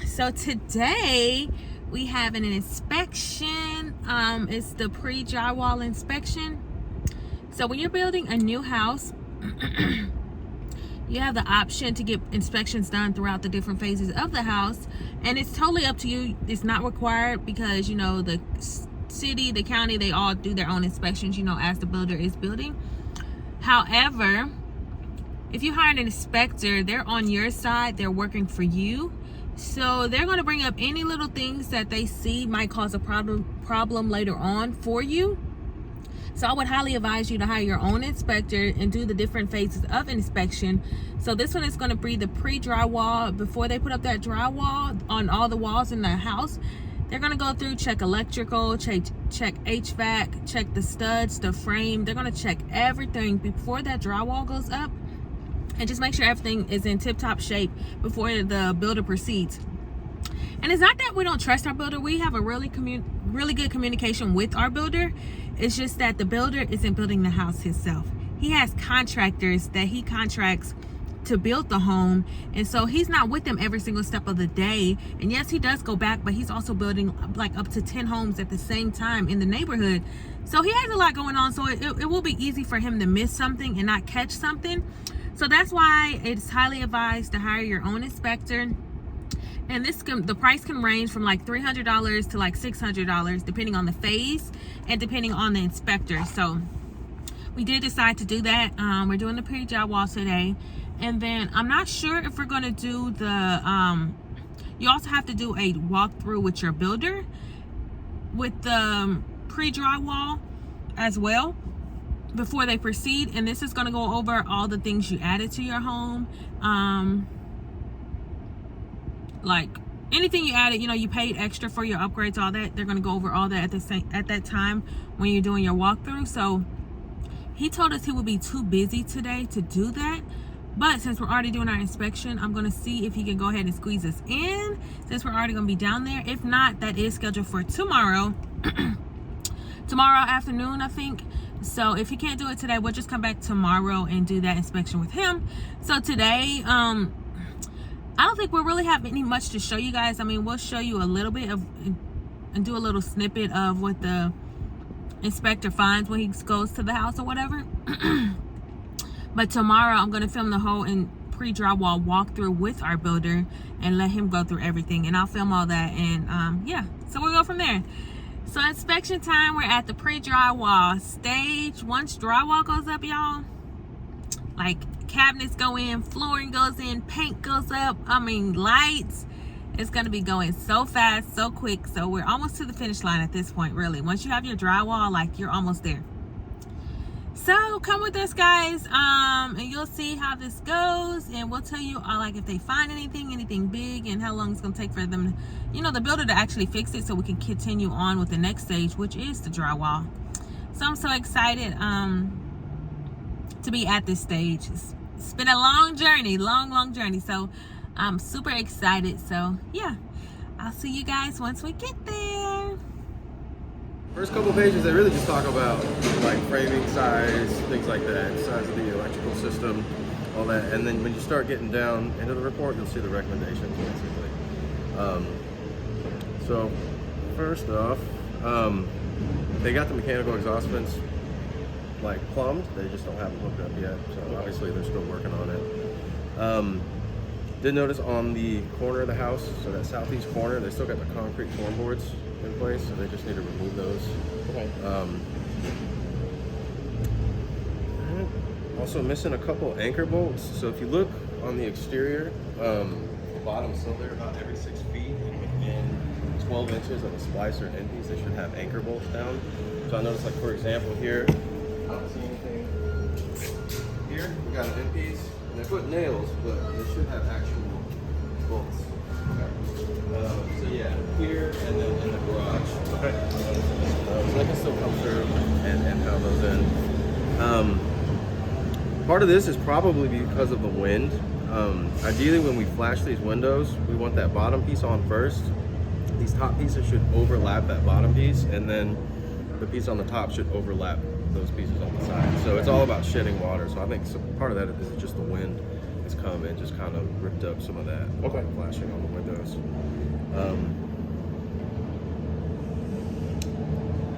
So today we have an inspection. It's the pre-drywall inspection. So when you're building a new house, you have the option to get inspections done throughout the different phases of the house, and it's totally up to you. It's not required because, you know, the city, the county, they all do their own inspections, you know, as the builder is building. However, if you hire an inspector, they're on your side, they're working for you. So they're going to bring up any little things that they see might cause a problem later on for you. So I would highly advise you to hire your own inspector and do the different phases of inspection. So this one is going to be the pre-drywall. Before they put up that drywall on all the walls in the house, they're going to go through, check electrical, check HVAC, check the studs, the frame. They're going to check everything before that drywall goes up, and just make sure everything is in tip-top shape before the builder proceeds. And it's not that we don't trust our builder. We have a really good communication with our builder. It's just that the builder isn't building the house himself. He has contractors that he contracts to build the home, and so he's not with them every single step of the day. And yes, he does go back, but he's also building like up to 10 homes at the same time in the neighborhood. So he has a lot going on, so it will be easy for him to miss something and not catch something. So that's why it's highly advised to hire your own inspector. And the price can range from like $300 to like $600, depending on the phase and depending on the inspector. So we did decide to do that. We're doing the pre-drywall today. And then I'm not sure if we're going to do the, you also have to do a walkthrough with your builder with the pre-drywall as well before they proceed. And this is going to go over all the things you added to your home. Like anything you added, you know, you paid extra for your upgrades, all that. They're going to go over all that at that time when you're doing your walkthrough. So he told us he would be too busy today to do that. But since we're already doing our inspection, I'm going to see if he can go ahead and squeeze us in since we're already going to be down there. If not, that is scheduled for tomorrow. Tomorrow afternoon, I think. So if he can't do it today, we'll just come back tomorrow and do that inspection with him. So today, I don't think we'll really have much to show you guys. I mean, we'll show you a little bit of and do a little snippet of what the inspector finds when he goes to the house or whatever. But tomorrow I'm going to film the whole pre-drywall walkthrough with our builder and let him go through everything, and I'll film all that. And yeah, so we'll go from there. So inspection time, we're at the pre-drywall stage. Once drywall goes up, y'all, like cabinets go in, flooring goes in, paint goes up, I mean lights, it's going to be going so fast, so quick. So we're almost to the finish line at this point, really. Once you have your drywall, like, you're almost there. So come with us, guys, and you'll see how this goes, and we'll tell you like if they find anything big and how long it's going to take for them, you know, the builder to actually fix it, so we can continue on with the next stage, which is the drywall. So I'm so excited to be at this stage. It's been a long journey, long journey. So I'm super excited. So yeah, I'll see you guys once we get there. First couple pages, they really just talk about like framing size, things like that, size of the electrical system, all that. And then when you start getting down into the report, you'll see the recommendations, basically. So first off, they got the mechanical exhaust vents like plumbed. They just don't have them hooked up yet. So obviously they're still working on it. Did notice on the corner of the house, so that southeast corner, they still got the concrete floorboards in place, so they just need to remove those. Okay. Also missing a couple anchor bolts. So if you look on the exterior, the bottom cylinder, about every 6 feet and within 12 inches of a splice or end piece, they should have anchor bolts down. So I noticed, like, for example, here, I don't see anything. Here, we got an end piece, and they put nails, but they should have actual bolts. Okay. So yeah, here and then in the garage. Okay. So they can still come through and pound those in. Part of this is probably because of the wind. Ideally, when we flash these windows, we want that bottom piece on first. These top pieces should overlap that bottom piece, and then the piece on the top should overlap those pieces on the side. So it's all about shedding water. So I think part of that is just the wind. It's has come and just kind of ripped up some of that flashing on the windows.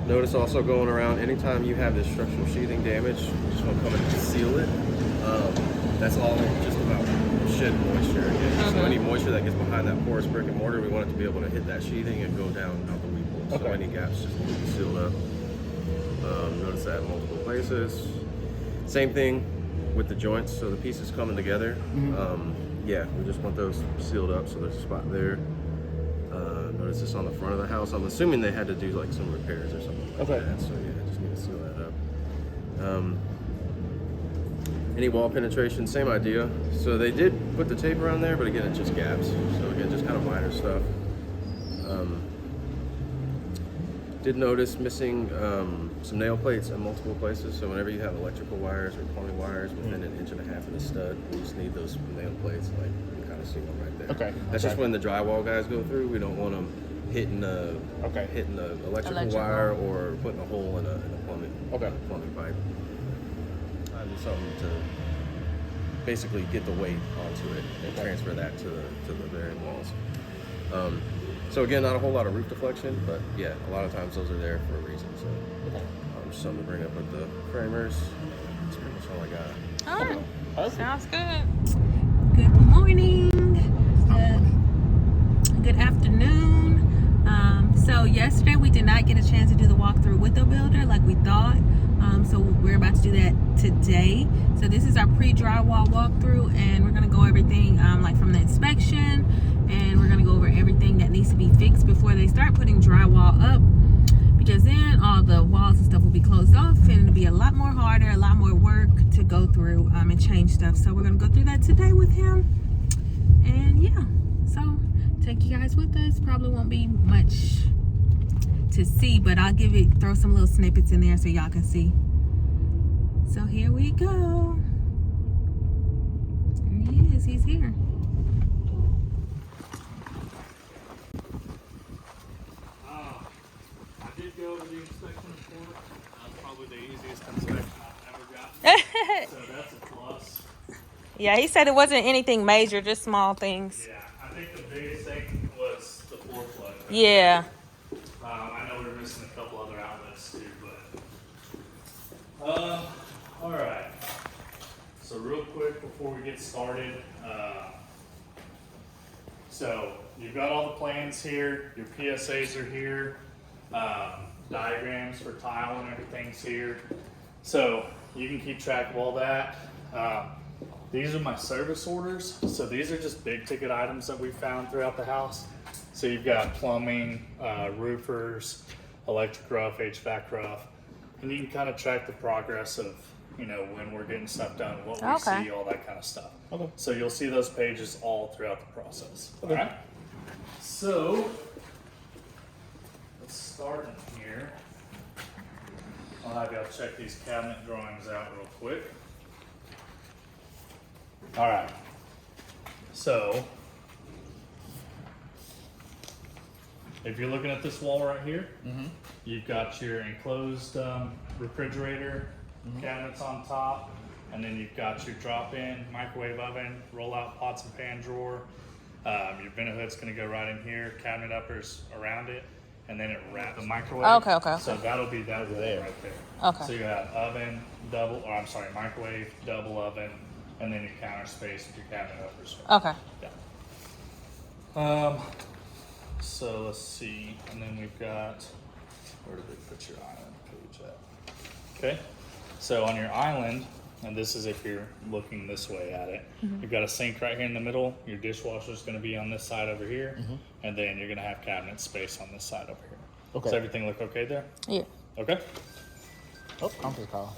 Notice also going around, anytime you have this structural sheathing damage, you just want to come and seal it. That's all just about shed moisture again. So any moisture that gets behind that porous brick and mortar, we want it to be able to hit that sheathing and go down out the weep hole. So any gaps just need to be sealed up. Notice that in multiple places. Same thing with the joints, so the pieces coming together. Yeah, we just want those sealed up, so there's a spot there. Notice this on the front of the house. I'm assuming they had to do like some repairs or something like that. So yeah, just need to seal that up. Any wall penetration, same idea. So they did put the tape around there, but again, it's just gaps. So again, just kind of minor stuff. Did notice missing some nail plates in multiple places. So whenever you have electrical wires or plumbing wires within 1.5 inches of the stud, you just need those nail plates. Like you can kind of see one right there. That's just when the drywall guys go through. We don't want them hitting the electrical wire or putting a hole in a plumbing pipe. Just something to basically get the weight onto it and transfer that to the varying walls. So again, not a whole lot of roof deflection, but yeah, a lot of times those are there for a reason. So just something to bring up with the framers. That's pretty much all I got. All right, sounds good. Good morning. Good afternoon. So yesterday we did not get a chance to do the walkthrough with the builder like we thought. So we're about to do that today. So this is our pre-drywall walkthrough, and we're gonna go everything like from the inspection, and we're gonna go over everything that needs to be fixed before they start putting drywall up, because then all the walls and stuff will be closed off, and it'll be a lot more harder, a lot more work to go through and change stuff. So we're gonna go through that today with him, and yeah, so take you guys with us. Probably won't be much to see, but I'll throw some little snippets in there so y'all can see. So here we go. There he is. He's here. I did go over the inspection report. That's probably the easiest inspection I've ever gotten. So that's a plus. Yeah, he said it wasn't anything major, just small things. Yeah, I think the biggest thing was the floor plug. Yeah. I know we were missing a couple other outlets too, but all right. So real quick before we get started, so you've got all the plans here. Your PSAs are here. Diagrams for tile and everything's here. So you can keep track of all that. These are my service orders. So these are just big ticket items that we found throughout the house. So you've got plumbing, roofers, electric rough, HVAC rough, and you can kind of track the progress of, you know, when we're getting stuff done, what we see, all that kind of stuff. So you'll see those pages all throughout the process. All right. So let's start in here. I'll have y'all check these cabinet drawings out real quick. All right. So if you're looking at this wall right here, you've got your enclosed refrigerator cabinets on top, and then you've got your drop-in microwave oven, roll-out pots and pan drawer. Your vent hood's going to go right in here, cabinet uppers around it, and then it wraps the microwave. Okay. So that'll be that wall right there. Okay. So you have oven, microwave, double oven, and then your counter space with your cabinet uppers. Okay. Yeah. So let's see, and then we've got, where did they put your island page at? Okay, so on your island, and this is if you're looking this way at it, you've got a sink right here in the middle, your dishwasher is going to be on this side over here, and then you're going to have cabinet space on this side over here. Does everything look okay there? Yeah. Okay. Oh, conference call.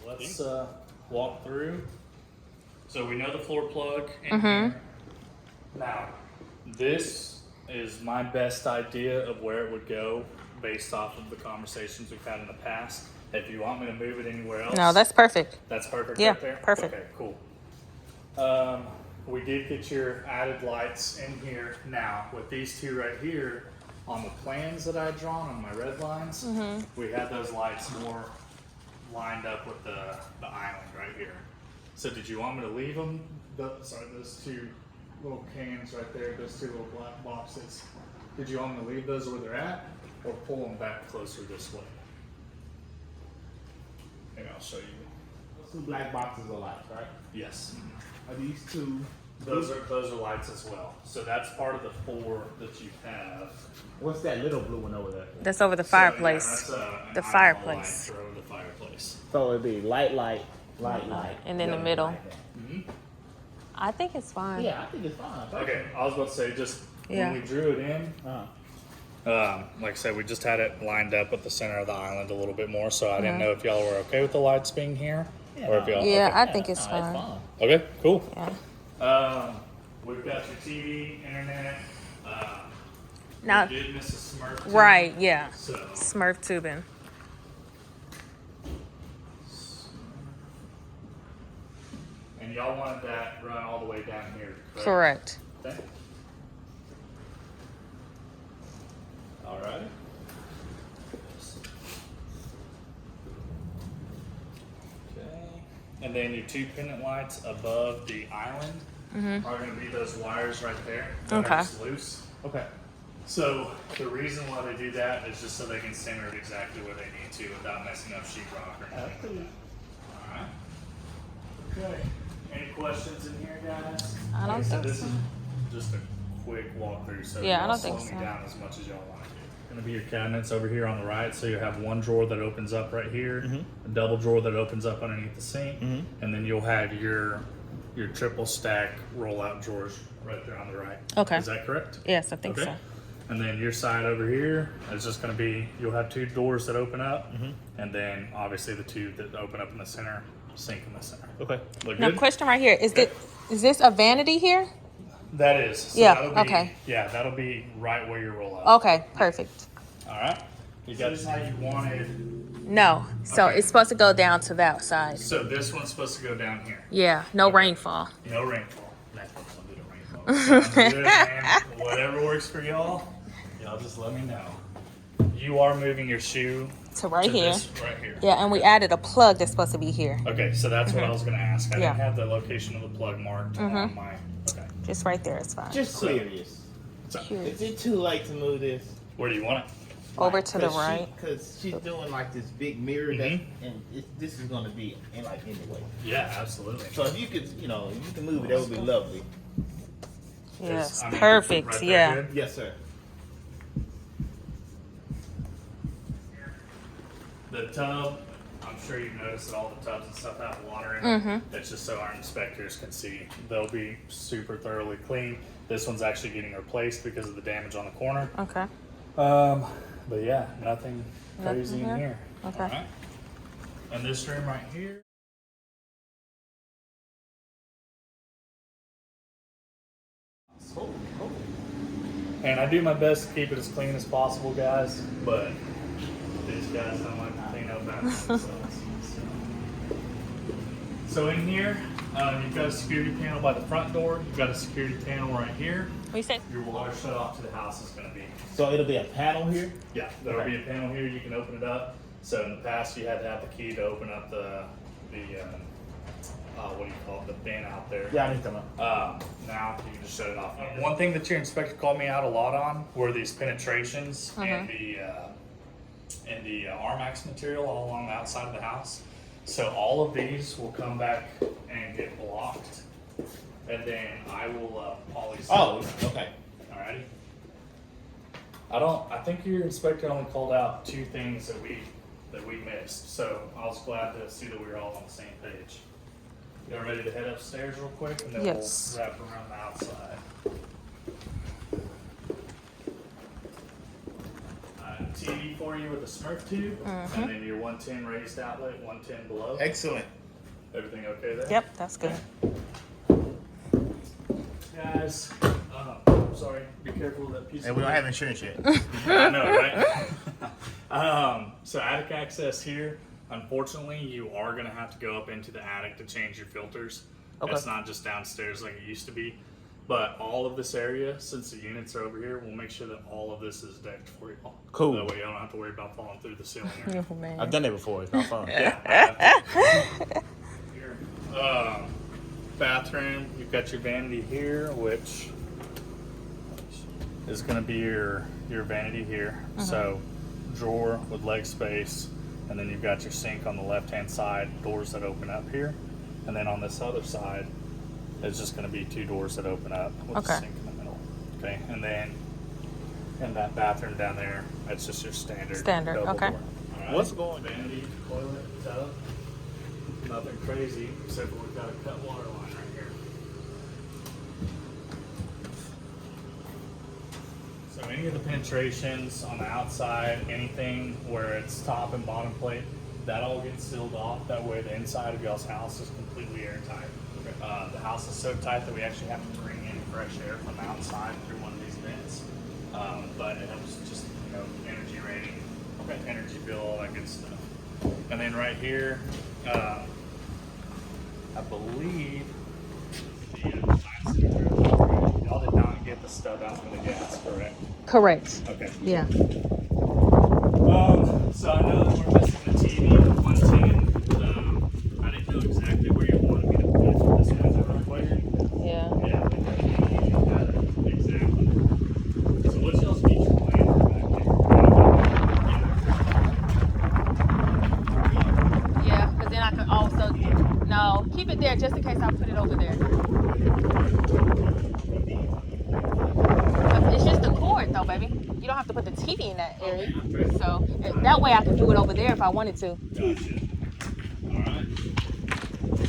Let's walk through. So we know the floor plug in here. Now, this is my best idea of where it would go based off of the conversations we've had in the past. If you want me to move it anywhere else. No, that's perfect. That's perfect Yeah, right there? perfect. Okay, cool. We did get your added lights in here. Now, with these two right here, on the plans that I had drawn on my red lines, we had those lights more lined up with the island right here. So did you want me to leave them? Those two little cans right there, those two little black boxes. Did you want me to leave those where they're at, or pull them back closer this way? Maybe I'll show you. Those 2 black boxes are lights, right? Yes. Are these 2? Those are lights as well. So that's part of the 4 that you have. What's that little blue one over there? That's over the So, yeah, fireplace. that's, an The eyeball fireplace. light for over the fireplace. So it'd be light, And then the middle. like that. I think it's fine. Yeah, I think it's fine. Okay, I was about to say, just Yeah. when we drew it in, Uh-huh. like I said, we just had it lined up at the center of the island a little bit more, so I didn't know if y'all were okay with the lights being here, or if y'all. Yeah, okay. I think it's fine. Okay, cool. Yeah. We've got your TV, internet. Now, We did miss a Smurf tube, right, yeah. So, Smurf tubing. and y'all wanted that run all the way down here, Correct. Okay. All right. Okay. And then your 2 pendant lights above the island are going to be those wires right there. that Okay. are just loose. Okay. So the reason why they do that is just so they can center it exactly where they need to without messing up sheetrock or anything. All right. Okay. Any questions in here, guys? I don't Like I said, think this so. is just a quick walkthrough, so Yeah, I y'all don't slow think me so. down as much as y'all want to. Gonna be your cabinets over here on the right, so you have one drawer that opens up right here, a double drawer that opens up underneath the sink, and then you'll have your triple stack rollout drawers right there on the right. Okay. Is that correct? Yes, I think Okay. so. And then your side over here is just going to be, you'll have 2 doors that open up, and then obviously the 2 that open up in the center, sink in the center. Okay. Look Now, good? question right here. Is this a vanity here? That is. So Yeah, that'll be, okay. Yeah, that'll be right where you roll out. Okay, perfect. All right. You got this how you wanted. No. So Okay. it's supposed to go down to that side. So this one's supposed to go down here. Yeah, no rainfall. No rainfall. That's what's going to do the rainfall. Sounds good, man. Whatever works for y'all, y'all just let me know. You are moving your shoe To right to here. this right here. Yeah, and we added a plug that's supposed to be here. Okay, so that's what I was going to ask. I Yeah. didn't have the location of the plug marked on my. Okay. Just right there is fine. Just So- curious. So, Curious. Is it too late to move this? where do you want it? Over to the right. Because she's doing like this big mirror, and this is going to be in like anyway. Yeah, absolutely. So if you could, if you can move it, that would be lovely. Yes, I mean, perfect. right there, Yeah. good? Yes, sir. The tub, I'm sure you've noticed that all the tubs and stuff have water in it. It's just so our inspectors can see. They'll be super thoroughly clean. This one's actually getting replaced because of the damage on the corner. Okay. But yeah, nothing crazy Nothing in here? here. Okay. Alright. And this room right here. And I do my best to keep it as clean as possible, guys, but these guys don't like to clean up after themselves. So in here, you've got a security panel by the front door. You've got a security panel right here. We said Your water shut off to the house is going to be. So it'll be a panel here? Yeah, there'll Okay. be a panel here. You can open it up. So in the past, you had to have the key to open up the what do you call it, the bin out there. Yeah, I need to know. Now you can just shut it off. One thing that your inspector called me out a lot on were these penetrations and the Armax material all along the outside of the house. So all of these will come back and get blocked, and then I will poly seal Oh, them. okay. Alrighty. I think your inspector only called out 2 things that we missed. So I was glad to see that we were all on the same page. Y'all ready to head upstairs real quick, and then Yes. we'll wrap around the outside. TV for you with a Smurf tube, and then your 110 raised outlet, 110 below. Excellent. Everything okay there? Yep, that's good. Guys, sorry, be careful of that piece And of we don't wood. have insurance yet. I know, right? So attic access here, unfortunately, you are going to have to go up into the attic to change your filters. Okay. It's not just downstairs like it used to be. But all of this area, since the units are over here, we'll make sure that all of this is decked for you all. Cool. That way you don't have to worry about falling through the ceiling. Or Oh, man. I've done that before. It's not fun. Your bathroom, you've got your vanity here, which is going to be your vanity here. So drawer with leg space, and then you've got your sink on the left hand side, doors that open up here, and then on this other side it's just going to be 2 doors that open up with a sink in the middle. Okay, and then in that bathroom down there, that's just your standard double okay. door. All right. What's going? Vanity, toilet, tub. Nothing crazy, except for we've got a cut water line right here. So any of the penetrations on the outside, anything where it's top and bottom plate, that all gets sealed off. That way the inside of y'all's house is completely airtight. The house is so tight that we actually have to bring in fresh air from outside through one of these vents. But it helps just, energy rating, energy bill, all that good stuff. And then right here, I believe y'all did not get the stub out from the gas, correct? Correct. Okay. Yeah. So I know that we're missing the TV and the 110. I didn't know exactly where you wanted me to put it for this one. Yeah. Yeah, exactly. So what's y'all's future plan for back there? Yeah, because then I could also, no, keep it there just in case I put it over there. It's just the cord though, baby. You don't have to put the TV in that area. So that way I can do it over there if I wanted to. Gotcha. Alright.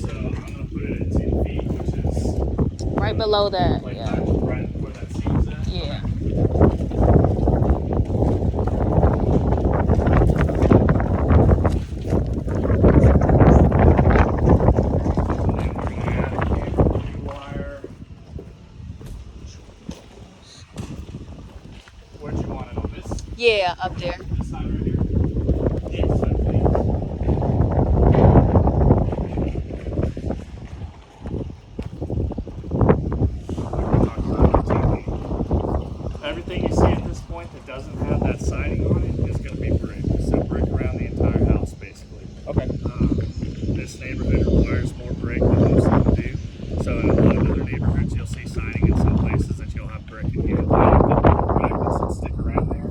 So I'm going to put it at 10 feet, which is Right below that, like yeah. right where that seat's at. Yeah. Where'd you want it on this? Yeah, up there. This side right here? Yes, I think. Everything you see at this point that doesn't have that siding on it is going to be brick. So brick around the entire house, basically. Okay. This neighborhood requires more brick than most of them do. So in a lot of other neighborhoods, you'll see siding in some places that you'll have brick in here. Brackets that stick around there.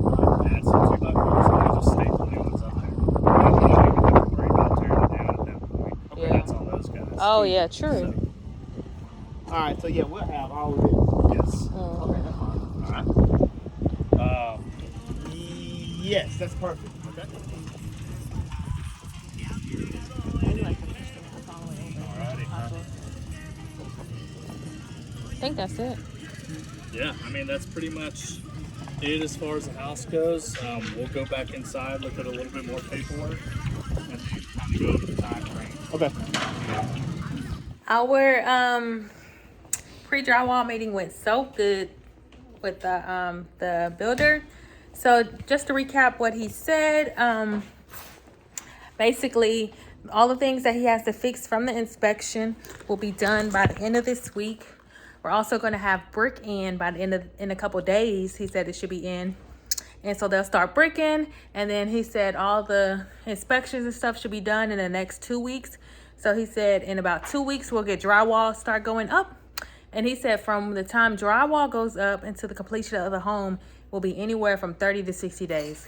Add some 2x4s and just staple new ones up there. You don't even have to worry about tearing it down at that point. Yeah. That's on those guys. Oh, yeah, true. All right, so yeah, we'll have all of this. Yes. Okay, that's fine. All right. Yes, that's perfect. Okay. Alrighty. I think that's it. Yeah, I mean, that's pretty much it as far as the house goes. We'll go back inside, look at a little bit more paperwork, and then go over the time frame. Okay. Our pre-drywall meeting went so good with the builder. So just to recap what he said, basically all the things that he has to fix from the inspection will be done by the end of this week. We're also going to have brick in by the end of in a couple days. He said it should be in, and so they'll start bricking. And then he said all the inspections and stuff should be done in the next 2 weeks. So he said in about 2 weeks we'll get drywall start going up. And he said from the time drywall goes up into the completion of the home will be anywhere from 30 to 60 days.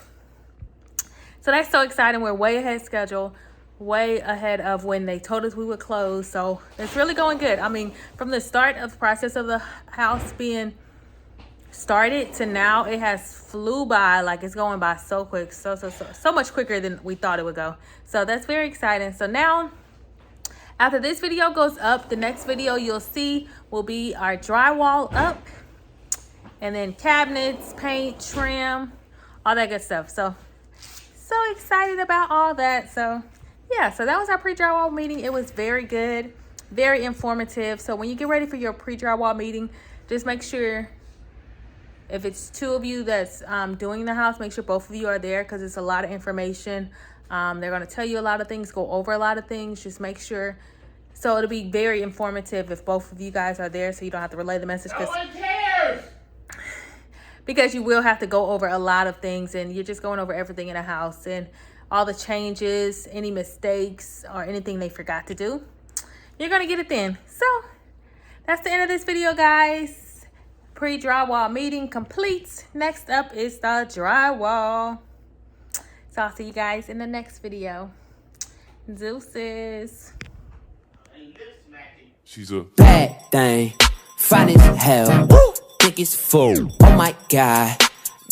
So that's so exciting. We're way ahead of schedule, way ahead of when they told us we would close. So it's really going good. I mean, from the start of the process of the house being started to now, it has flew by. Like, it's going by so quick, so much quicker than we thought it would go. So that's very exciting. So now, after this video goes up, the next video you'll see will be our drywall up, and then cabinets, paint, trim, all that good stuff. So excited about all that. So yeah, so that was our pre-drywall meeting. It was very good, very informative. So when you get ready for your pre-drywall meeting, just make sure, if it's 2 of you that's doing the house, make sure both of you are there, because it's a lot of information. They're going to tell you a lot of things, go over a lot of things. Just make sure So it'll be very informative if both of you guys are there, so you don't have to relay the message. No one cares. Because you will have to go over a lot of things, and you're just going over everything in a house and all the changes, any mistakes, or anything they forgot to do. You're going to get it then. So that's the end of this video, guys. Pre-drywall meeting complete. Next up is the drywall. So I'll see you guys in the next video. Deuces. She's a bad thing, fine as hell. Think it's full. Oh my God.